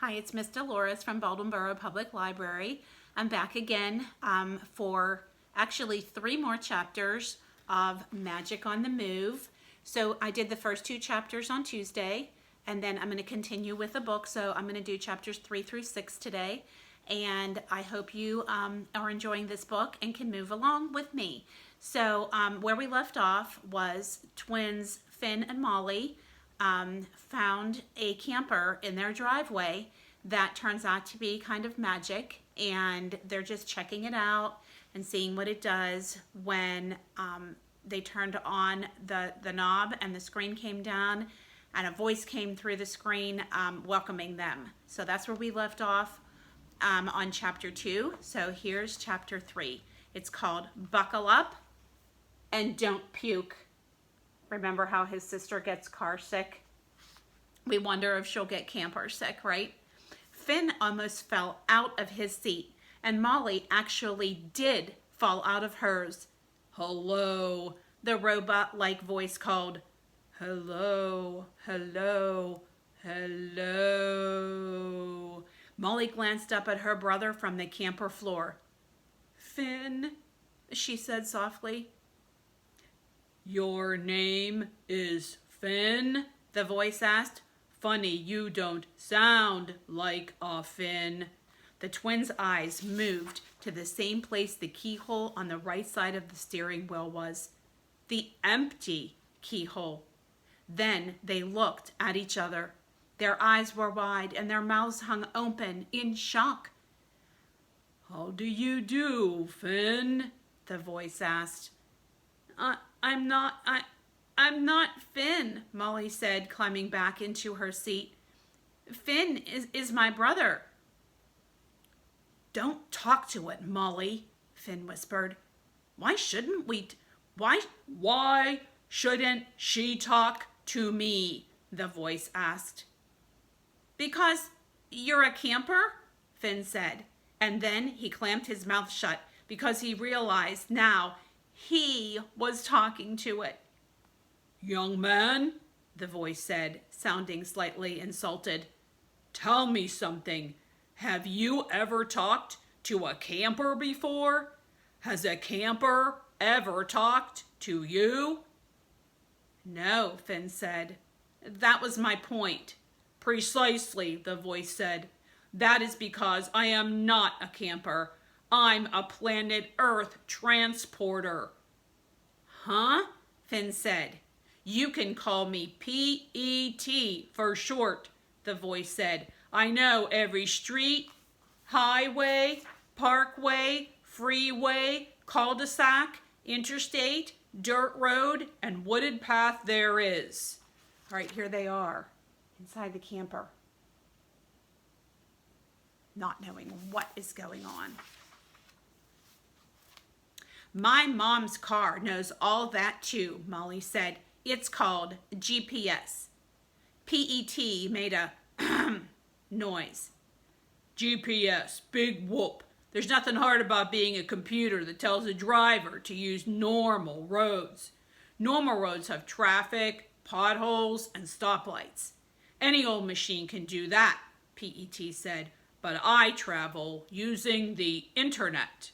Hi, it's Miss Dolores from Baldwin Public Library. I'm back again for actually 3 more chapters of Magic on the Move. So I did the first 2 chapters on Tuesday, and then I'm going to continue with the book. So I'm going to do chapters 3 through 6 today. And I hope you are enjoying this book and can move along with me. So where we left off was twins Finn and Molly found a camper in their driveway that turns out to be kind of magic, and they're just checking it out and seeing what it does when they turned on the knob and the screen came down and a voice came through the screen welcoming them. So that's where we left off on chapter 2. So here's chapter 3. It's called Buckle Up and Don't Puke. Remember how his sister gets car sick? We wonder if she'll get camper sick, right? Finn almost fell out of his seat, and Molly actually did fall out of hers. Hello, the robot-like voice called. Hello, hello, hello. Molly glanced up at her brother from the camper floor. Finn, she said softly. Your name is Finn? The voice asked. Funny, you don't sound like a Finn. The twins' eyes moved to the same place the keyhole on the right side of the steering wheel was. The empty keyhole. Then they looked at each other. Their eyes were wide and their mouths hung open in shock. How do you do, Finn? The voice asked. I'm not Finn, Molly said, climbing back into her seat. Finn is my brother. Don't talk to it, Molly, Finn whispered. Why shouldn't she talk to me? The voice asked. Because you're a camper, Finn said, and then he clamped his mouth shut because he realized now he was talking to it. Young man, the voice said, sounding slightly insulted. Tell me something. Have you ever talked to a camper before? Has a camper ever talked to you? No, Finn said. That was my point. Precisely, the voice said. That is because I am not a camper. I'm a planet Earth transporter. Huh? Finn said. You can call me P.E.T. for short, the voice said. I know every street, highway, parkway, freeway, cul-de-sac, interstate, dirt road, and wooded path there is. All right, here they are inside the camper, not knowing what is going on. My mom's car knows all that too, Molly said. It's called GPS. P.E.T. made a noise. GPS, big whoop. There's nothing hard about being a computer that tells a driver to use normal roads. Normal roads have traffic, potholes, and stoplights. Any old machine can do that, P.E.T. said, but I travel using the internet.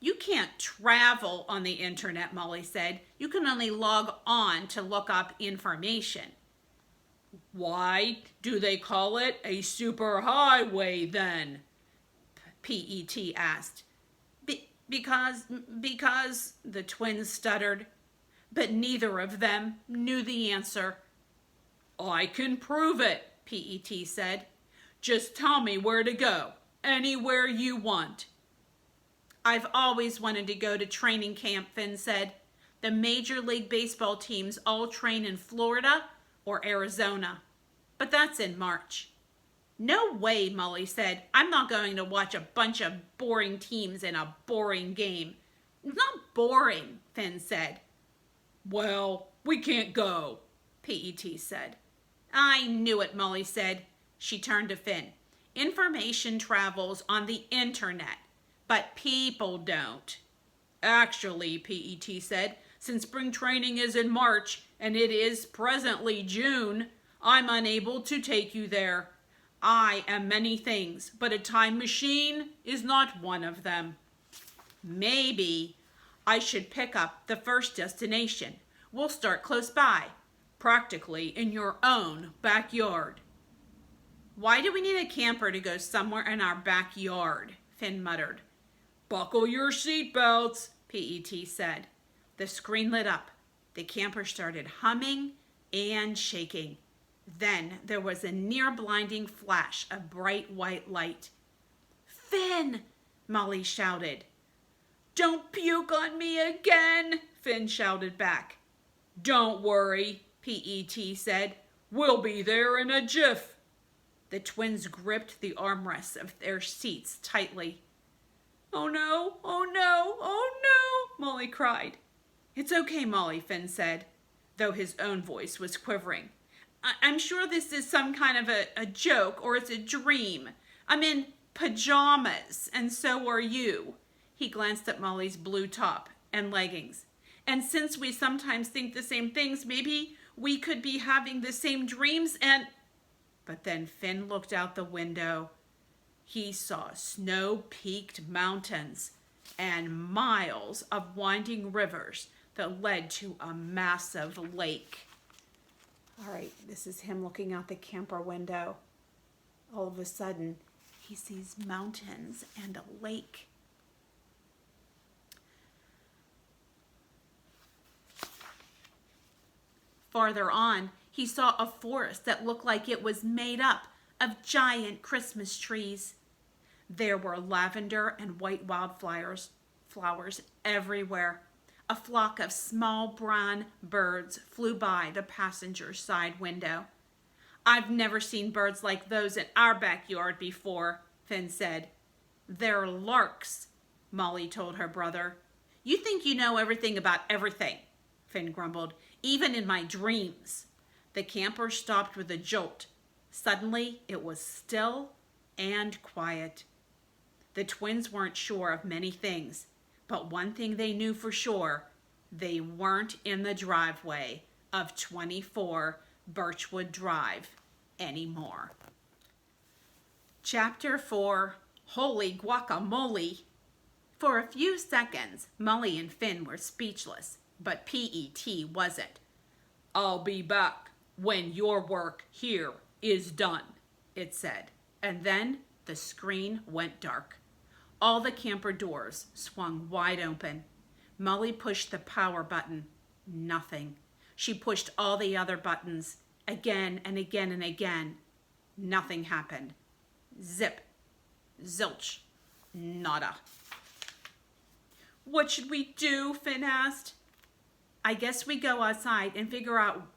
You can't travel on the internet, Molly said. You can only log on to look up information. Why do they call it a superhighway then? P.E.T. asked. Because the twins stuttered, but neither of them knew the answer. I can prove it, P.E.T. said. Just tell me where to go, anywhere you want. I've always wanted to go to training camp, Finn said. The Major League Baseball teams all train in Florida or Arizona, but that's in March. No way, Molly said. I'm not going to watch a bunch of boring teams in a boring game. It's not boring, Finn said. Well, we can't go, P.E.T. said. I knew it, Molly said. She turned to Finn. Information travels on the internet, but people don't. Actually, P.E.T. said, since spring training is in March and it is presently June, I'm unable to take you there. I am many things, but a time machine is not one of them. Maybe I should pick up the first destination. We'll start close by, practically in your own backyard. Why do we need a camper to go somewhere in our backyard? Finn muttered. Buckle your seatbelts, PET said. The screen lit up. The camper started humming and shaking. Then there was a near blinding flash of bright white light. Finn! Molly shouted. Don't puke on me again, Finn shouted back. Don't worry, PET said. We'll be there in a jiff. The twins gripped the armrests of their seats tightly. Oh no, oh no, oh no, Molly cried. It's okay, Molly, Finn said, though his own voice was quivering. I'm sure this is some kind of a joke or it's a dream. I'm in pajamas, and so are you. He glanced at Molly's blue top and leggings. And since we sometimes think the same things, maybe we could be having the same dreams and... But then Finn looked out the window. He saw snow-peaked mountains and miles of winding rivers that led to a massive lake. All right, this is him looking out the camper window. All of a sudden, he sees mountains and a lake. Farther on, he saw a forest that looked like it was made up of giant Christmas trees. There were lavender and white wildflowers everywhere. A flock of small brown birds flew by the passenger's side window. I've never seen birds like those in our backyard before, Finn said. They're larks, Molly told her brother. You think you know everything about everything, Finn grumbled, even in my dreams. The camper stopped with a jolt. Suddenly, it was still and quiet. The twins weren't sure of many things, but one thing they knew for sure, they weren't in the driveway of 24 Birchwood Drive anymore. Chapter 4, Holy Guacamole. For a few seconds, Molly and Finn were speechless, but PET wasn't. I'll be back when your work here is done, it said, and then the screen went dark. All the camper doors swung wide open. Molly pushed the power button. Nothing. She pushed all the other buttons again and again and again. Nothing happened. Zip. Zilch. Nada. What should we do? Finn asked. I guess we go outside and figure out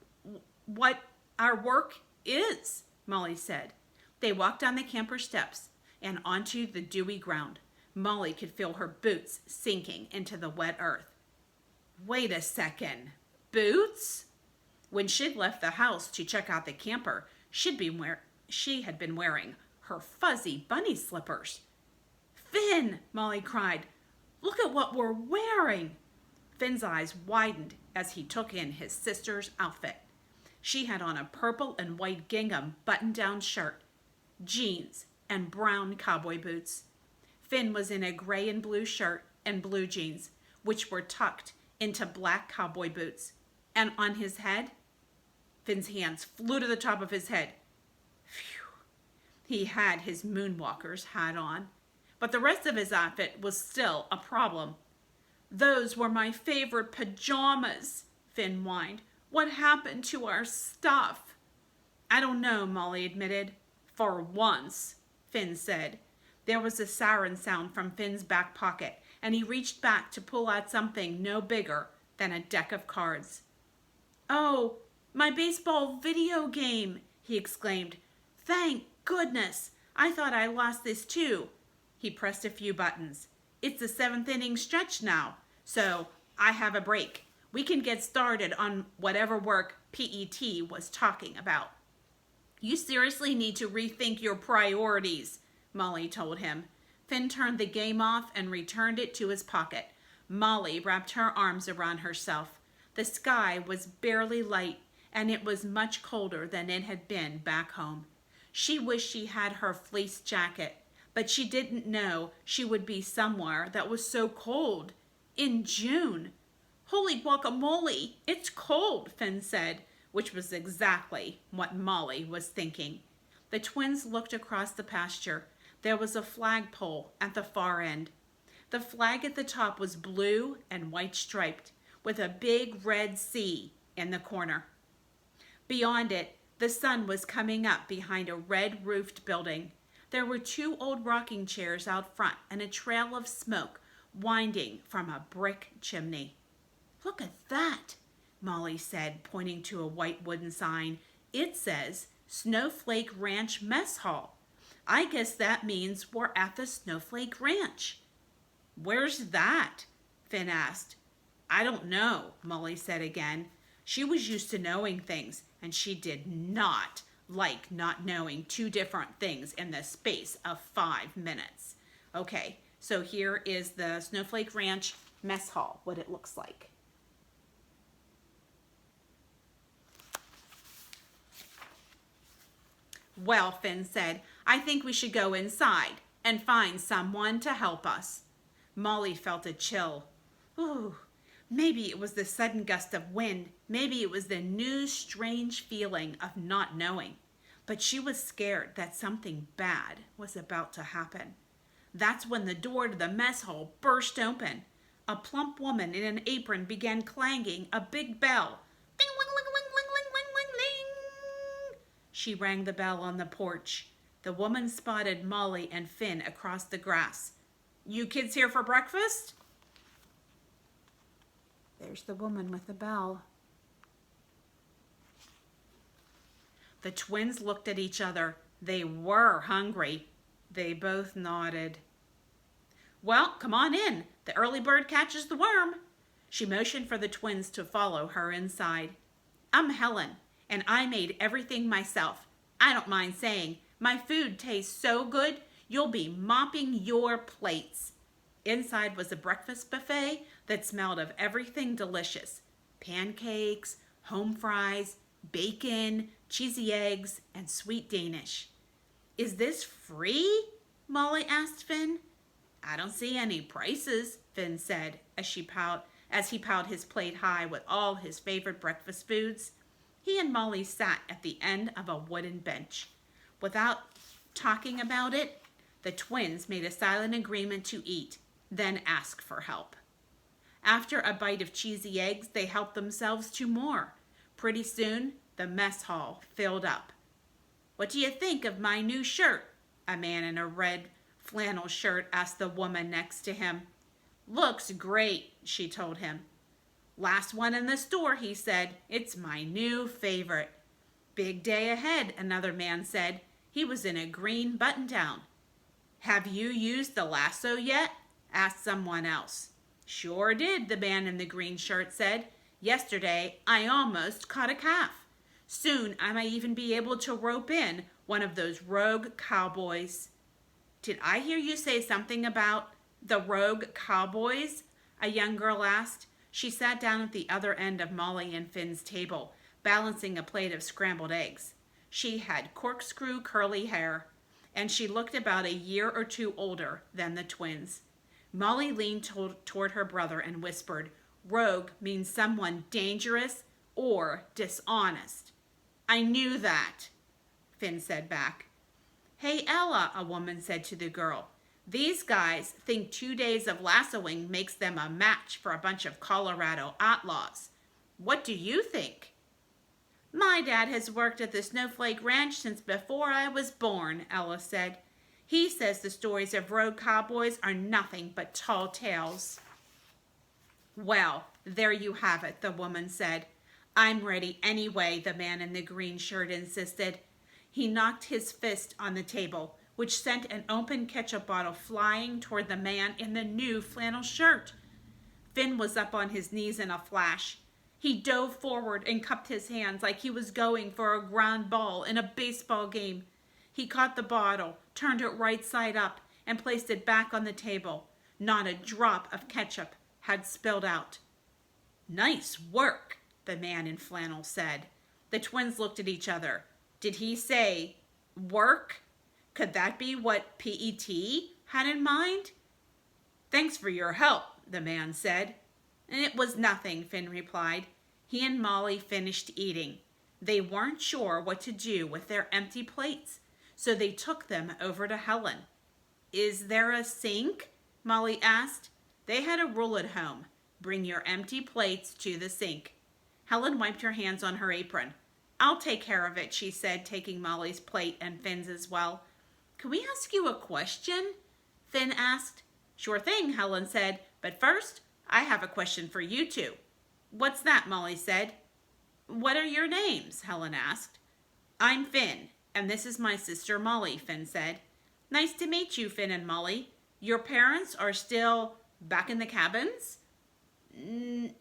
what our work is, Molly said. They walked down the camper steps and onto the dewy ground. Molly could feel her boots sinking into the wet earth. Wait a second. Boots? When she'd left the house to check out the camper, she had been wearing her fuzzy bunny slippers. Finn, Molly cried, look at what we're wearing. Finn's eyes widened as he took in his sister's outfit. She had on a purple and white gingham button-down shirt, jeans, and brown cowboy boots. Finn was in a gray and blue shirt and blue jeans, which were tucked into black cowboy boots. And on his head, Finn's hands flew to the top of his head. Phew. He had his moonwalker's hat on, but the rest of his outfit was still a problem. Those were my favorite pajamas, Finn whined. What happened to our stuff? I don't know, Molly admitted. For once, Finn said. There was a siren sound from Finn's back pocket, and he reached back to pull out something no bigger than a deck of cards. Oh, my baseball video game, he exclaimed. Thank goodness. I thought I lost this too. He pressed a few buttons. It's the 7th inning stretch now, so I have a break. We can get started on whatever work PET was talking about. You seriously need to rethink your priorities, Molly told him. Finn turned the game off and returned it to his pocket. Molly wrapped her arms around herself. The sky was barely light, and it was much colder than it had been back home. She wished she had her fleece jacket, but she didn't know she would be somewhere that was so cold. In June. Holy guacamole, it's cold, Finn said, which was exactly what Molly was thinking. The twins looked across the pasture. There was a flagpole at the far end. The flag at the top was blue and white striped, with a big red C in the corner. Beyond it, the sun was coming up behind a red-roofed building. There were 2 old rocking chairs out front and a trail of smoke winding from a brick chimney. "Look at that," Molly said, pointing to a white wooden sign. "It says Snowflake Ranch Mess Hall. I guess that means we're at the Snowflake Ranch." "Where's that?" Finn asked. "I don't know," Molly said again. She was used to knowing things, and she did not like not knowing 2 different things in the space of 5 minutes. Okay, so here is the Snowflake Ranch Mess Hall, what it looks like. "Well," Finn said, "I think we should go inside and find someone to help us." Molly felt a chill. Ooh, maybe it was the sudden gust of wind. Maybe it was the new strange feeling of not knowing. But she was scared that something bad was about to happen. That's when the door to the mess hall burst open. A plump woman in an apron began clanging a big bell. Ding, ling, ling, ling, ling, ling, ling, ling, ling. She rang the bell on the porch. The woman spotted Molly and Finn across the grass. "You kids here for breakfast?" There's the woman with the bell. The twins looked at each other. They were hungry. They both nodded. "Well, come on in. The early bird catches the worm." She motioned for the twins to follow her inside. "I'm Helen, and I made everything myself. I don't mind saying, my food tastes so good, you'll be mopping your plates." Inside was a breakfast buffet that smelled of everything delicious. Pancakes, home fries, bacon, cheesy eggs, and sweet Danish. "Is this free?" Molly asked Finn. "I don't see any prices," Finn said as he piled his plate high with all his favorite breakfast foods. He and Molly sat at the end of a wooden bench. Without talking about it, the twins made a silent agreement to eat, then ask for help. After a bite of cheesy eggs, they helped themselves to more. Pretty soon, the mess hall filled up. "What do you think of my new shirt?" A man in a red flannel shirt asked the woman next to him. "Looks great," she told him. "Last one in the store," he said. "It's my new favorite." "Big day ahead," another man said. He was in a green button-down. "Have you used the lasso yet?" asked someone else. "Sure did," the man in the green shirt said. "Yesterday, I almost caught a calf. Soon, I might even be able to rope in one of those rogue cowboys." "Did I hear you say something about the rogue cowboys?" a young girl asked. She sat down at the other end of Molly and Finn's table, balancing a plate of scrambled eggs. She had corkscrew curly hair, and she looked about a year or 2 older than the twins. Molly leaned toward her brother and whispered, "Rogue means someone dangerous or dishonest." "I knew that," Finn said back. "Hey, Ella," a woman said to the girl. "These guys think 2 days of lassoing makes them a match for a bunch of Colorado outlaws. What do you think?" "My dad has worked at the Snowflake Ranch since before I was born," Ella said. "He says the stories of rogue cowboys are nothing but tall tales." "Well, there you have it," the woman said. "I'm ready anyway," the man in the green shirt insisted. He knocked his fist on the table, which sent an open ketchup bottle flying toward the man in the new flannel shirt. Finn was up on his knees in a flash. He dove forward and cupped his hands like he was going for a ground ball in a baseball game. He caught the bottle, turned it right side up, and placed it back on the table. Not a drop of ketchup had spilled out. "Nice work," the man in flannel said. The twins looked at each other. "Did he say Work? Could that be what PET had in mind? Thanks for your help, the man said. It was nothing, Finn replied. He and Molly finished eating. They weren't sure what to do with their empty plates, so they took them over to Helen. Is there a sink? Molly asked. They had a rule at home. Bring your empty plates to the sink. Helen wiped her hands on her apron. I'll take care of it, she said, taking Molly's plate and Finn's as well. Can we ask you a question? Finn asked. Sure thing, Helen said, but first, I have a question for you two. What's that? Molly said. What are your names? Helen asked. I'm Finn, and this is my sister Molly, Finn said. Nice to meet you, Finn and Molly. Your parents are still back in the cabins? Finn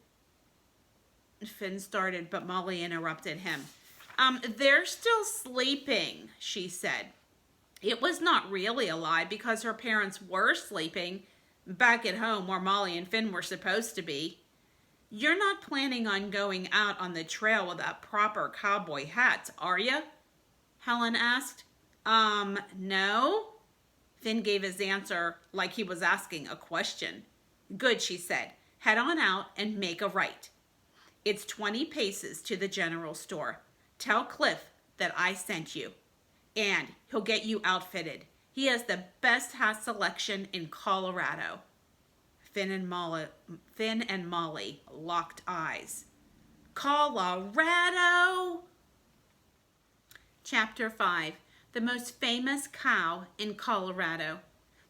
started, but Molly interrupted him. They're still sleeping, she said. It was not really a lie because her parents were sleeping back at home where Molly and Finn were supposed to be. You're not planning on going out on the trail without proper cowboy hats, are you? Helen asked. No. Finn gave his answer like he was asking a question. Good, she said. Head on out and make a right. It's 20 paces to the general store. Tell Cliff that I sent you. And he'll get you outfitted. He has the best hat selection in Colorado. Finn and Molly locked eyes. Colorado! Chapter 5. The most famous cow in Colorado.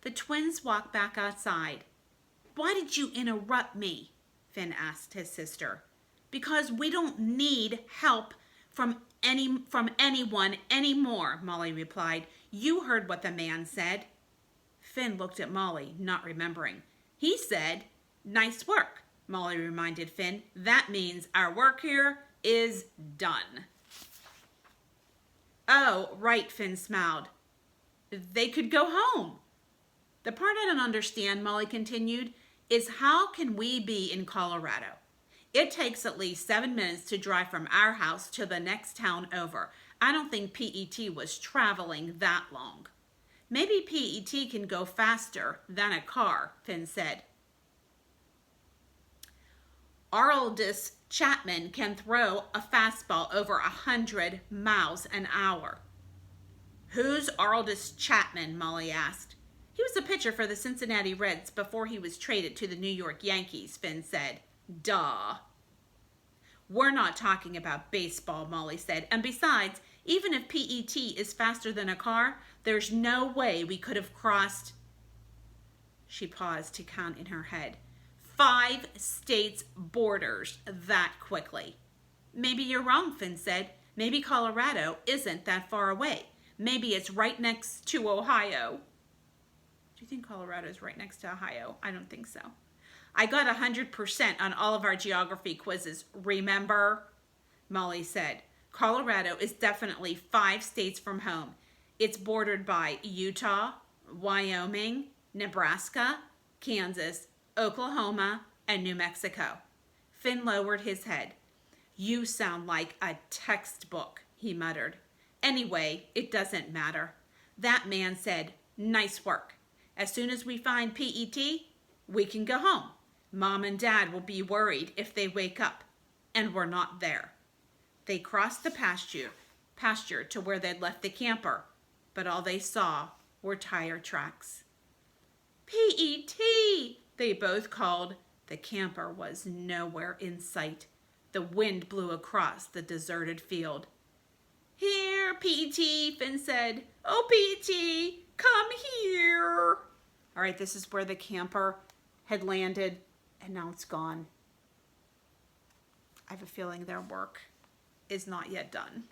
The twins walked back outside. Why did you interrupt me? Finn asked his sister. Because we don't need help from anyone anymore, Molly replied. You heard what the man said. Finn looked at Molly, not remembering. He said, nice work, Molly reminded Finn. That means our work here is done. Oh, right, Finn smiled. They could go home. The part I don't understand, Molly continued, is how can we be in Colorado? It takes at least 7 minutes to drive from our house to the next town over. I don't think PET was traveling that long. Maybe PET can go faster than a car, Finn said. Aroldis Chapman can throw a fastball over 100 miles an hour. Who's Aroldis Chapman? Molly asked. He was a pitcher for the Cincinnati Reds before he was traded to the New York Yankees, Finn said. Duh. We're not talking about baseball, Molly said. And besides, even if PET is faster than a car, there's no way we could have crossed. She paused to count in her head. 5 states' borders that quickly. Maybe you're wrong, Finn said. Maybe Colorado isn't that far away. Maybe it's right next to Ohio. Do you think Colorado is right next to Ohio? I don't think so. I got 100% on all of our geography quizzes, remember? Molly said. Colorado is definitely 5 states from home. It's bordered by Utah, Wyoming, Nebraska, Kansas, Oklahoma, and New Mexico. Finn lowered his head. You sound like a textbook, he muttered. Anyway, it doesn't matter. That man said, nice work. As soon as we find PET, we can go home. Mom and Dad will be worried if they wake up, and we're not there. They crossed the pasture to where they'd left the camper, but all they saw were tire tracks. PET, they both called. The camper was nowhere in sight. The wind blew across the deserted field. Here, PET, Finn said. Oh, PET, come here. All right, this is where the camper had landed, and now it's gone. I have a feeling their work is not yet done.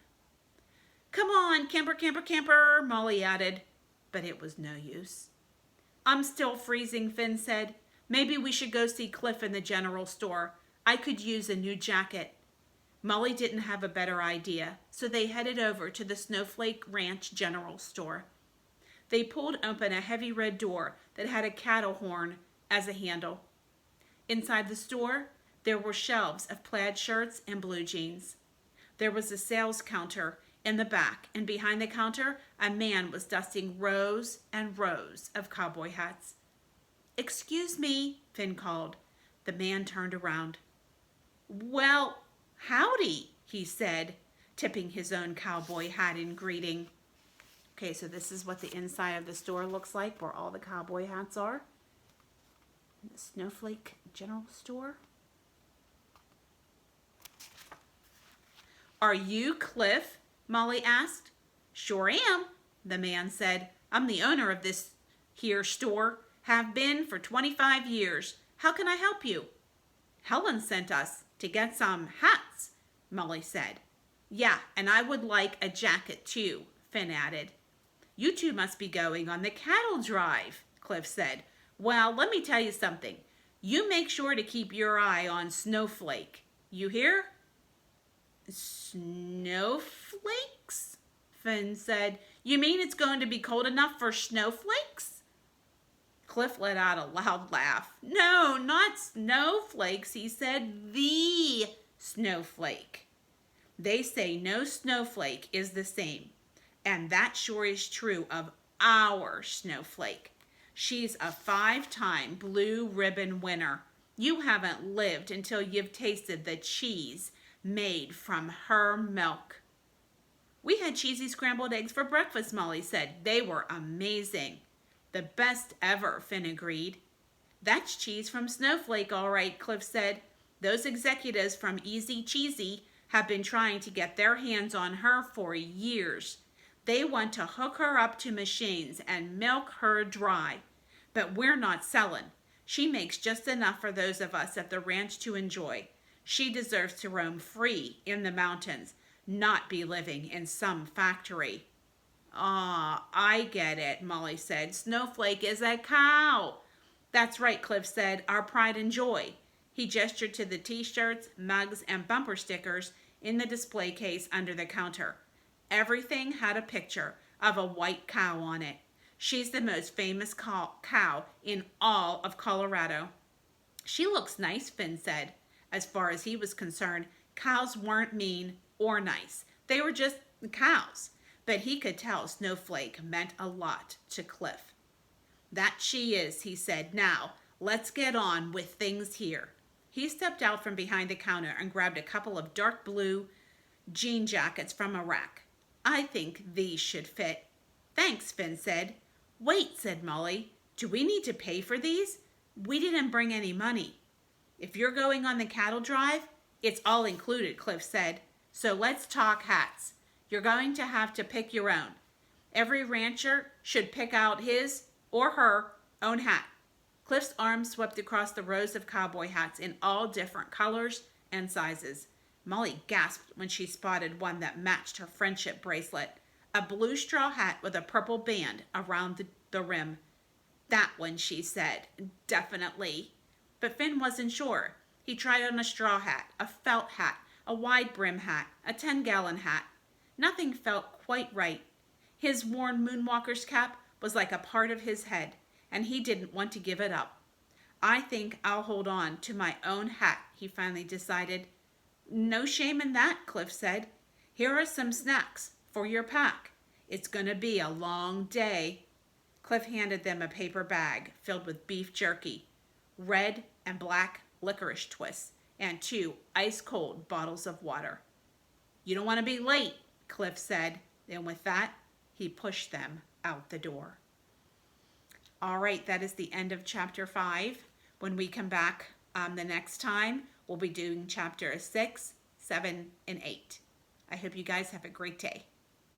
Come on, camper, camper, camper, Molly added, but it was no use. I'm still freezing, Finn said. Maybe we should go see Cliff in the general store. I could use a new jacket. Molly didn't have a better idea, so they headed over to the Snowflake Ranch general store. They pulled open a heavy red door that had a cattle horn as a handle. Inside the store, there were shelves of plaid shirts and blue jeans. There was a sales counter In the back and behind the counter, a man was dusting rows and rows of cowboy hats. "Excuse me," Finn called. The man turned around. "Well, howdy," he said, tipping his own cowboy hat in greeting. Okay, so this is what the inside of the store looks like, where all the cowboy hats are. The Snowflake General Store. "Are you Cliff?" Molly asked. "Sure am," the man said. "I'm the owner of this here store. Have been for 25 years. How can I help you?" "Helen sent us to get some hats," Molly said. "Yeah, and I would like a jacket too," Finn added. "You two must be going on the cattle drive," Cliff said. "Well, let me tell you something. You make sure to keep your eye on Snowflake. You hear?" "Snowflakes?" Finn said. "You mean it's going to be cold enough for snowflakes?" Cliff let out a loud laugh. "No, not snowflakes," he said. "The snowflake. They say no snowflake is the same. And that sure is true of our Snowflake. She's a 5-time blue ribbon winner. You haven't lived until you've tasted the cheese made from her milk." "We had cheesy scrambled eggs for breakfast," Molly said. "They were amazing." "The best ever," Finn agreed. "That's cheese from Snowflake, all right," Cliff said. "Those executives from Easy Cheesy have been trying to get their hands on her for years. They want to hook her up to machines and milk her dry. But we're not selling. She makes just enough for those of us at the ranch to enjoy. She deserves to roam free in the mountains, not be living in some factory." "Ah, I get it," Molly said. "Snowflake is a cow." "That's right," Cliff said. "Our pride and joy." He gestured to the t-shirts, mugs, and bumper stickers in the display case under the counter. Everything had a picture of a white cow on it. She's the most famous cow in all of Colorado. "She looks nice," Finn said. As far as he was concerned, cows weren't mean or nice. They were just cows. But he could tell Snowflake meant a lot to Cliff. "That she is," he said. "Now, let's get on with things here." He stepped out from behind the counter and grabbed a couple of dark blue jean jackets from a rack. "I think these should fit." "Thanks," Finn said. "Wait," said Molly. "Do we need to pay for these? We didn't bring any money." "If you're going on the cattle drive, it's all included," Cliff said. "So let's talk hats. You're going to have to pick your own. Every rancher should pick out his or her own hat." Cliff's arm swept across the rows of cowboy hats in all different colors and sizes. Molly gasped when she spotted one that matched her friendship bracelet, a blue straw hat with a purple band around the rim. "That one," she said. "Definitely." But Finn wasn't sure. He tried on a straw hat, a felt hat, a wide brim hat, a 10-gallon hat. Nothing felt quite right. His worn moonwalker's cap was like a part of his head, and he didn't want to give it up. "I think I'll hold on to my own hat," he finally decided. "No shame in that," Cliff said. "Here are some snacks for your pack. It's going to be a long day." Cliff handed them a paper bag filled with beef jerky, red and black licorice twists, and 2 ice-cold bottles of water. "You don't want to be late," Cliff said, and with that, he pushed them out the door. All right, that is the end of chapter 5. When we come back the next time, we'll be doing chapter 6, 7, and 8. I hope you guys have a great day.